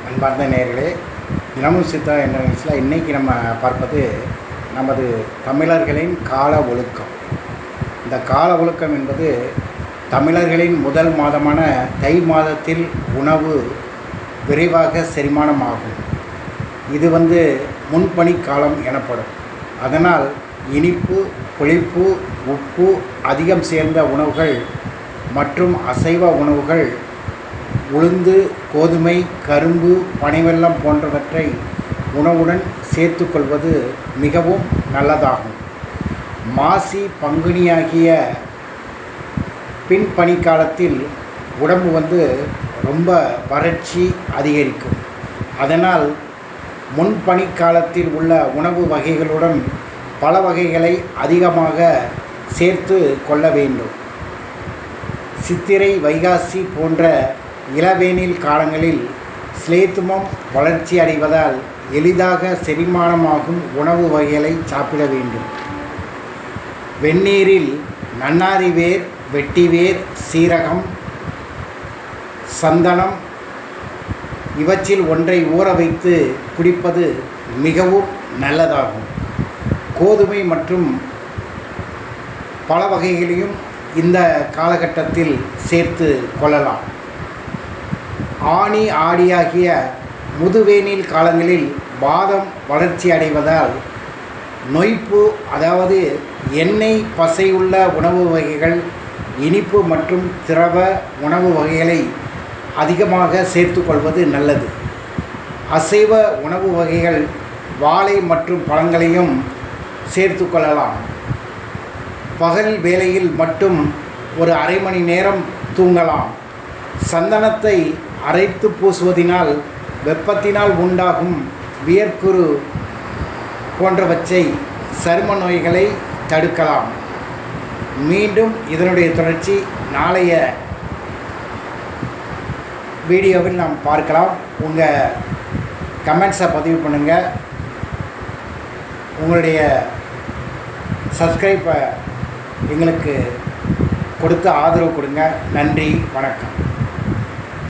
அன்பார்ந்த நேயர்களே, தினமும் சித்தா என்ற நிகழ்ச்சியில் இன்றைக்கி நம்ம பார்ப்பது நமது தமிழர்களின் கால ஒழுக்கம். இந்த கால ஒழுக்கம் என்பது தமிழர்களின் முதல் மாதமான தை மாதத்தில் உணவு விரைவாக செரிமானமாகும். இது முன்பனி காலம் எனப்படும். அதனால் இனிப்பு, புளிப்பு, உப்பு அதிகம் சேர்ந்த உணவுகள் மற்றும் அசைவ உணவுகள், உளுந்து, கோதுமை, கரும்பு, பனைவெல்லம் போன்றவற்றை உணவுடன் சேர்த்து கொள்வது மிகவும் நல்லதாகும். மாசி, பங்குனி ஆகிய பின்பனிக்காலத்தில் உடம்பு ரொம்ப வறட்சி அதிகரிக்கும். அதனால் முன்பனிக்காலத்தில் உள்ள உணவு வகைகளுடன் பல வகைகளை அதிகமாக சேர்த்து கொள்ள வேண்டும். சித்திரை, வைகாசி போன்ற இளவேனில் காலங்களில் ஸ்லேத்துமம் வளர்ச்சி அடைவதால் எளிதாக செரிமானமாகும் உணவு வகைகளை சாப்பிட வேண்டும். வெந்நீரில் நன்னாரி வேர், வெட்டிவேர், சீரகம், சந்தனம் இவற்றில் ஒன்றை ஊற வைத்து குடிப்பது மிகவும் நல்லதாகும். கோதுமை மற்றும் பல வகைகளையும் இந்த காலகட்டத்தில் சேர்த்து கொள்ளலாம். ஆனி, ஆடி ஆகிய முதுவேனில் காலங்களில் பாதம் வளர்ச்சி அடைவதால் நொய்ப்பு, அதாவது எண்ணெய் பசையுள்ள உணவு வகைகள், இனிப்பு மற்றும் திரவ உணவு வகைகளை அதிகமாக சேர்த்து கொள்வது நல்லது. அசைவ உணவு வகைகள், வாழை மற்றும் பழங்களையும் சேர்த்து கொள்ளலாம். பகல் வேளையில் மட்டும் ஒரு அரை மணி நேரம் தூங்கலாம். சந்தனத்தை அரைத்து பூசுவதினால் வெப்பத்தினால் உண்டாகும் வியர்க்குரு போன்றவற்றை, சரும நோய்களை தடுக்கலாம். மீண்டும் இதனுடைய தொடர்ச்சி நாளைய வீடியோவில் நாம் பார்க்கலாம். உங்கள் கமெண்ட்ஸை பதிவு பண்ணுங்கள். உங்களுடைய சப்ஸ்கிரைப்பை எங்களுக்கு கொடுத்து ஆதரவு கொடுங்க. நன்றி, வணக்கம்.